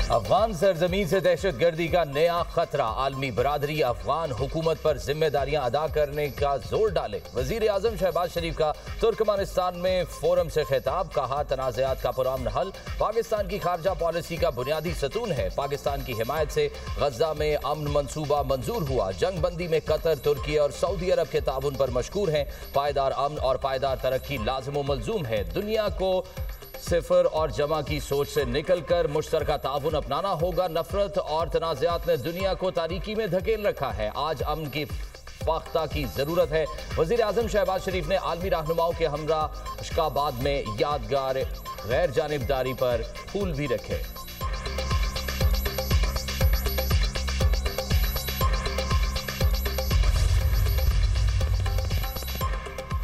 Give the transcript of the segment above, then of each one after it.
अफगान सरजमीन से दहशतगर्दी का नया खतरा। आलमी बरादरी अफगान हुकूमत पर जिम्मेदारियां अदा करने का जोर डाले। वजीर आजम शहबाज शरीफ का तुर्कमानिस्तान में फोरम से खिताब। कहा, तनाज़ात का पुरअमन हल पाकिस्तान की खारजा पॉलिसी का बुनियादी सतून है। पाकिस्तान की हिमायत से गजा में अमन मंसूबा मंजूर हुआ। जंग बंदी में कतर, तुर्की और सऊदी अरब के ताउन पर मशकूर हैं। पायदार अमन और पायदार तरक्की लाजिम व मलजूम है। दुनिया को सिफर और जमा की सोच से निकलकर मुश्तरका ताउन अपनाना होगा। नफरत और तनाज़ात ने दुनिया को तारीकी में धकेल रखा है। आज अमन की फाख्ता की जरूरत है। वजीर आजम शहबाज शरीफ ने आलमी रहनुमाओं के हमरा अशकाबाद में यादगार गैर जानिबदारी पर फूल भी रखे।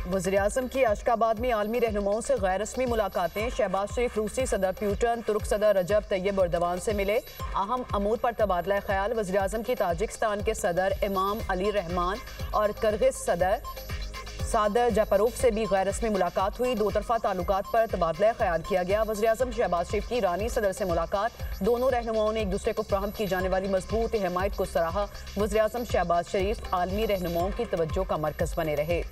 वज़ीर-ए-आज़म की अशकाबाद में आलमी रहनुमाओं से गैर रस्मी मुलाकातें। शहबाज शरीफ रूसी सदर प्यूटन, तुर्क सदर रजब तैयब एर्दोगान से मिले। अहम अमूर पर तबादला ख्याल। वज़ीर-ए-आज़म की ताजिकिस्तान के सदर इमाम अली रहमान और किर्गिज़ सदर सादर जापरोव से भी गैर रस्मी मुलाकात हुई। दो तरफा ताल्लुकात पर तबादला ख्याल किया गया। वज़ीर-ए-आज़म शहबाज शरीफ की ईरानी सदर से मुलाकात। दोनों रहनुमाओं ने एक दूसरे को फराहम की जाने वाली मजबूत हिमायत को सराहा। वज़ीर-ए-आज़म शहबाज शरीफ आलमी रहनुमाओं की तवज्जो का मरकज़ बने रहे।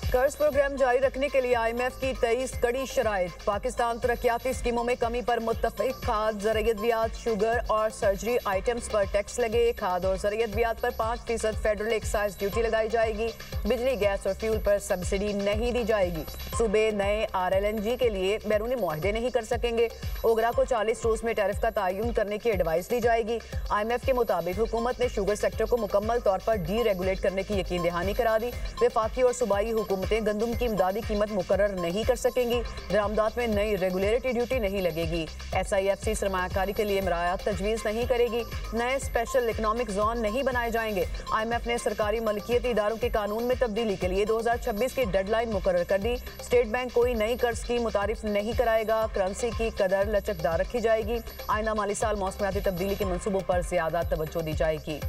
कर्ज प्रोग्राम जारी रखने के लिए IMF की 23 कड़ी शराइत। पाकिस्तान तरक्याती स्कीमों में कमी पर मुत्तफिक। खाद, ज़रायत ब्याज, शुगर और सर्जरी आइटम्स पर टैक्स लगे। खाद और ज़रायत ब्याज पर 5% फेडरल एक्साइज ड्यूटी लगाई जाएगी। बिजली, गैस और फ्यूल पर सब्सिडी नहीं दी जाएगी। सूबे नए RLNG के लिए बैरूनी मुआहदे नहीं कर सकेंगे। ओगरा को 40 रोज में टैरिफ का तयन करने की एडवाइस दी जाएगी। IMF के मुताबिक हुकूमत ने शुगर सेक्टर को मुकम्मल तौर पर डी रेगुलेट करने की यकीन दहानी करा दी। वफाकी और सूबाई हुकूमतें गंदम की इमदादी कीमत मुकर्रर नहीं कर सकेंगी। दरामदात में नई रेगुलेटरी ड्यूटी नहीं लगेगी। SIFC सरमायाकारी के लिए मरायात तजवीज़ नहीं करेगी। नए स्पेशल इकनॉमिक जोन नहीं बनाए जाएंगे। IMF ने सरकारी मलकियती इदारों के कानून में तब्दीली के लिए 2026 की डेडलाइन मुकर्रर कर दी। स्टेट बैंक कोई नई कर्ज की मुतारिफ नहीं कराएगा। करेंसी की कदर लचकदार रखी जाएगी। आइंदा माली साल मौसमियाती तब्दीली के मंसूबों पर ज्यादा तवज्जो दी जाएगी।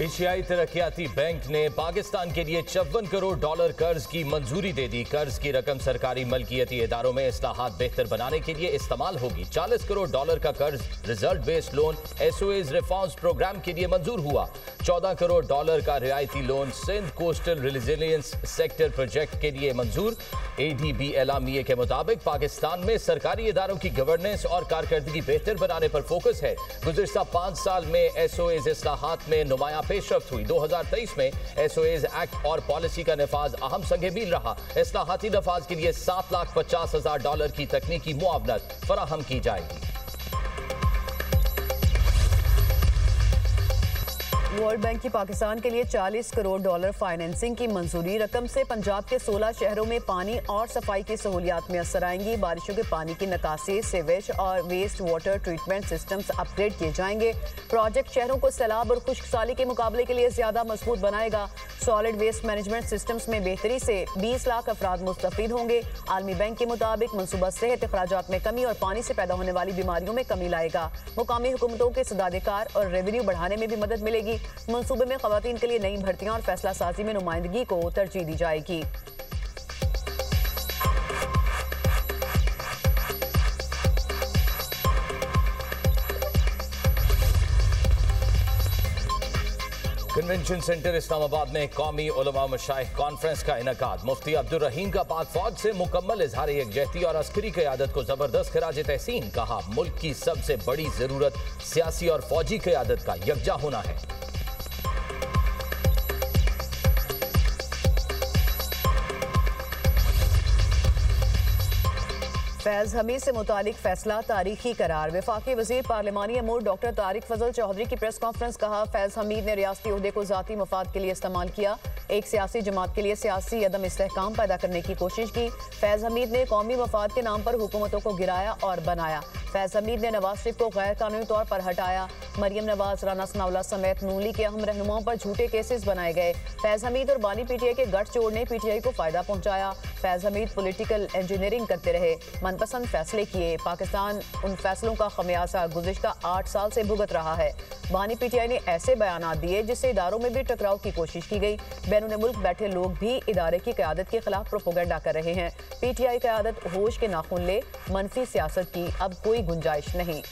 एशियाई तरक्याती बैंक ने पाकिस्तान के लिए 54 करोड़ डॉलर कर्ज की मंजूरी दे दी। कर्ज की रकम सरकारी मलकियती इदारों में इस्लाहात बेहतर बनाने के लिए इस्तेमाल होगी। 40 करोड़ डॉलर का कर्ज result based loan SOAs reforms programme के लिए मंजूर हुआ। 14 करोड़ डॉलर का रियायती loan Sindh coastal resilience sector project के लिए मंजूर। ADB एलामिये के मुताबिक पाकिस्तान में सरकारी इदारों की गवर्नेंस और कारकर्दगी बेहतर बनाने पर फोकस है। गुज़िश्ता 5 साल में SOAs इस्लाहात में नुमाया पेशरफ्त हुई। 2023 में SOAs एक्ट और पॉलिसी का नफाज अहम संग मील रहा। इस्लाहाती नफाज के लिए $7,50,000 की तकनीकी मुआवनत फराहम की जाएगी। वर्ल्ड बैंक की पाकिस्तान के लिए 40 करोड़ डॉलर फाइनेंसिंग की मंजूरी। रकम से पंजाब के 16 शहरों में पानी और सफाई की सहूलियात में असर आएंगी। बारिशों के पानी की निकासी, सीवेज और waste water treatment systems upgrade किए जाएंगे। प्रोजेक्ट शहरों को सैलाब और खुश्क साली के मुकाबले के लिए ज्यादा मजबूत बनाएगा। सॉलिड वेस्ट मैनेजमेंट सिस्टम्स में बेहतरी से 20 लाख अफराद मुस्तफीद होंगे। आलमी बैंक के मुताबिक मनसूबा सेहत अखराजात में कमी और पानी से पैदा होने वाली बीमारियों में कमी लाएगा। मुकामी हुकूमतों के सदादेकार और रेवेन्यू बढ़ाने में भी मदद मिलेगी। मंसूबे में खवातीन के लिए नई भर्तियां और फैसला साजी में नुमाइंदगी को तरजीह दी जाएगी। कन्वेंशन सेंटर इस्लामाबाद में कौमी उलमा मशाइख कॉन्फ्रेंस का इनकाद। मुफ्ती अब्दुल रहीम का पाक फौज से मुकम्मल इजहार यकजहती और अस्करी क़यादत को जबरदस्त खिराज तहसीन। कहा, मुल्क की सबसे बड़ी जरूरत सियासी और फौजी क़यादत का यकजा होना है। फैज़ हमीद से मुतालिक फैसला तारीखी करार। वफाकी वज़ीर पार्लिमानी अमूर डॉ तारिक फजल चौधरी की प्रेस कॉन्फ्रेंस। कहा, फैज़ हमीद ने रियासती ओहदे को ज़ाती मफाद के लिए इस्तेमाल किया। एक सियासी जमात के लिए सियासी अदम इस्तेहकाम पैदा करने की कोशिश की। फैज हमीद ने कौमी मफाद के नाम पर हुकूमतों को गिराया और बनाया। फैज हमीद ने नवाज शरीफ को गैर कानूनी तौर पर हटाया। मरियम नवाज, राना सनाउल्लाह समेत नून लीग के अहम रहनुमाओं पर झूठे केसेस बनाए गए। फैज हमीद और बानी पीटीआई के गठजोड़ ने पीटीआई को फायदा पहुंचाया। फैज हमीद पॉलिटिकल इंजीनियरिंग करते रहे, मनपसंद फैसले किए। पाकिस्तान उन फैसलों का खमियाजा गुज़िश्ता 8 साल से भुगत रहा है। बानी पीटीआई ने ऐसे बयान दिए जिससे इदारों में भी टकराव की कोशिश की गई। बैरून मुल्क बैठे लोग भी इदारे की क़यादत के खिलाफ प्रोपेगेंडा कर रहे हैं। पीटीआई क़यादत होश के नाखून ले, मनफी सियासत की अब कोई गुंजाइश नहीं।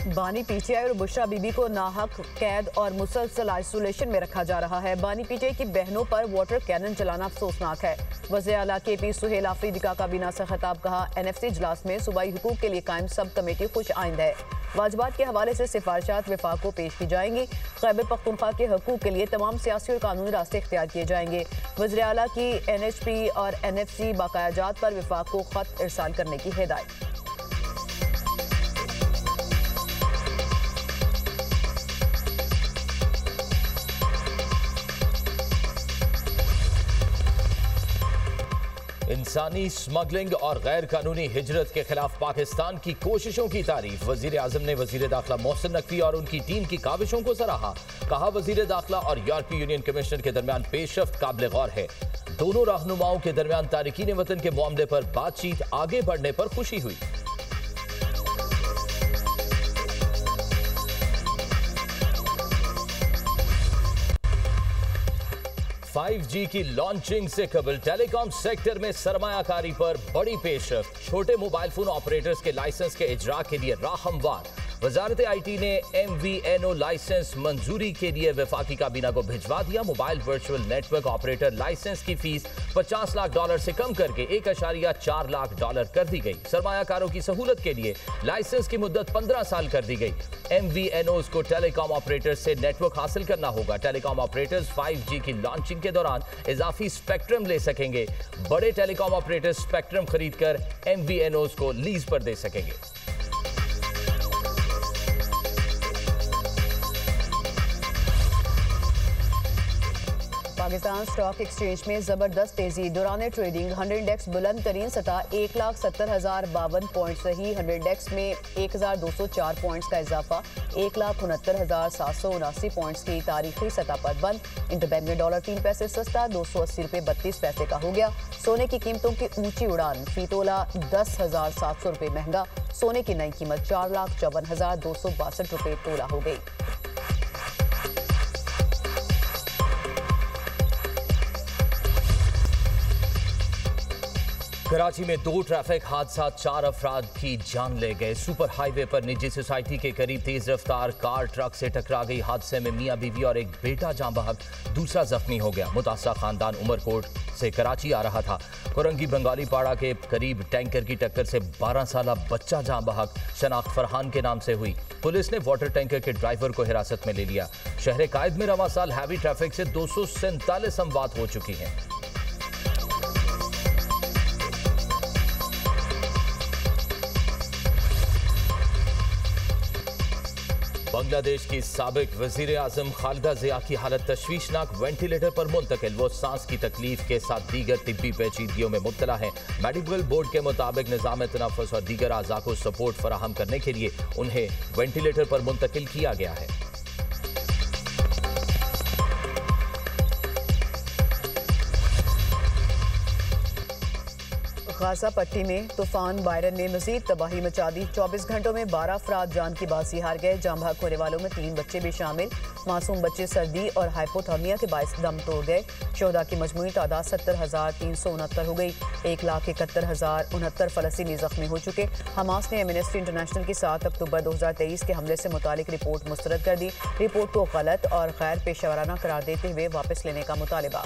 बानी पीटीआई और बुशरा बीबी को नाहक कैद और मुसलसल आइसोलेशन में रखा जा रहा है। बानी पीटीआई की बहनों पर वाटर कैनन चलाना अफसोसनाक है। वज़ीर आला KP सुहेल आफरीदी का काबीना से खिताब, कहा NFC इजलास में सूबाई हुकूक के लिए कायम सब कमेटी खुश आइंद है। वाजबात के हवाले से सिफारिशात वफाक को पेश की जाएंगी। खैबर पख्तूनख्वा के हकूक के लिए तमाम सियासी और कानूनी रास्ते इख्तियार किए जाएंगे। वज़ीर आला की NHP और NFC बाकायाजात पर वफाक को खत इरसाल करने की हिदायत। इंसानी स्मगलिंग और गैर कानूनी हिजरत के खिलाफ पाकिस्तान की कोशिशों की तारीफ। वजीर आजम ने वजीर दाखिला मोहसिन नकवी और उनकी टीम की काविशों को सराहा। कहा, वजीर दाखिला और यूरोपीय यूनियन कमिश्नर के दरमियान पेशरफ्त काबिल गौर है। दोनों रहनुमाओं के दरमियान तारिकीन वतन के मामले पर बातचीत आगे बढ़ने पर खुशी हुई। 5G की लॉन्चिंग से कबल टेलीकॉम सेक्टर में सरमायाकारी पर बड़ी पेशरफ्त। छोटे मोबाइल फोन ऑपरेटर्स के लाइसेंस के इजरा के लिए राह हमवार। वजारत IT ने MVNO लाइसेंस मंजूरी के लिए वफाकी काबीना को भिजवा दिया। Mobile virtual network operator licence की फीस $50 लाख से कम करके $1.4 लाख कर दी गई। सरमायाकारों की सहूलत के लिए लाइसेंस की मुद्दत 15 साल कर दी गई। MVNOs को टेलीकॉम ऑपरेटर्स से नेटवर्क हासिल करना होगा। टेलीकॉम ऑपरेटर्स 5G की लॉन्चिंग के दौरान इजाफी स्पेक्ट्रम ले सकेंगे। बड़े टेलीकॉम ऑपरेटर्स स्पेक्ट्रम खरीदकर MVNOs को लीज पर दे सकेंगे। पाकिस्तान स्टॉक एक्सचेंज में जबरदस्त तेजी। दौरान ट्रेडिंग 100 इंडेक्स बुलंद तरीन सतह 1,70,052 पॉइंट्स रही। 100 इंडेक्स में 1,204 पॉइंट्स का इजाफा 1,69,779 पॉइंट्स की तारीखी सतह पर बंद। इंटरबैंक में डॉलर 3 पैसे सस्ता 280 रुपये 32 पैसे का हो गया। सोने की कीमतों की ऊंची उड़ान, फी तोला 10,700 रुपये महंगा। सोने की नई कीमत 4,54,262 रुपये तोला हो गई। कराची में 2 ट्रैफिक हादसा, 4 अफराद की जान ले गए। सुपर हाईवे पर निजी सोसाइटी के करीब तेज रफ्तार कार ट्रक से टकरा गई। हादसे में मियां बीवी और एक बेटा जान बहक, दूसरा जख्मी हो गया। मुतासरा खानदान उमरकोट से कराची आ रहा था। कोरंगी बंगाली पाड़ा के करीब टैंकर की टक्कर से 12 साला बच्चा जान बहक। शनाख्त फरहान के नाम से हुई। पुलिस ने वाटर टैंकर के ड्राइवर को हिरासत में ले लिया। शहर कायद में रवां साल हैवी ट्रैफिक से 247 अमवात हो चुकी हैं। बांग्लादेश की साबिक वजीर आजम खालिदा जिया की हालत तशवीशनाक, वेंटिलेटर पर मुंतकिल। वो सांस की तकलीफ के साथ दीगर तिब्बी पेचीदगियों में मुब्तला है। मेडिकल बोर्ड के मुताबिक निज़ाम तनफ़ुस और दीगर अज़ा को सपोर्ट फराहम करने के लिए उन्हें वेंटिलेटर पर मुंतकिल किया गया है। गाजा पट्टी में तूफान बायरन ने मजीद तबाही मचा दी। 24 घंटों में 12 अफराद जान की बाजी हार गए। जान बहक होने वालों में 3 बच्चे भी शामिल। मासूम बच्चे सर्दी और हाइपोथर्मिया के बायस दम तोड़ गए। शोहदा की मजमूई तादाद 70,369 हो गई। 1,71,069 फलस्तीनी जख्मी हो चुके। हमास ने एमनेस्टी इंटरनेशनल की 7 अक्टूबर 2023 के हमले से मुतालिक रिपोर्ट मुस्तरद कर दी। रिपोर्ट को गलत और गैर पेशेवराना करार देते हुए वापस लेने का मुतालबा।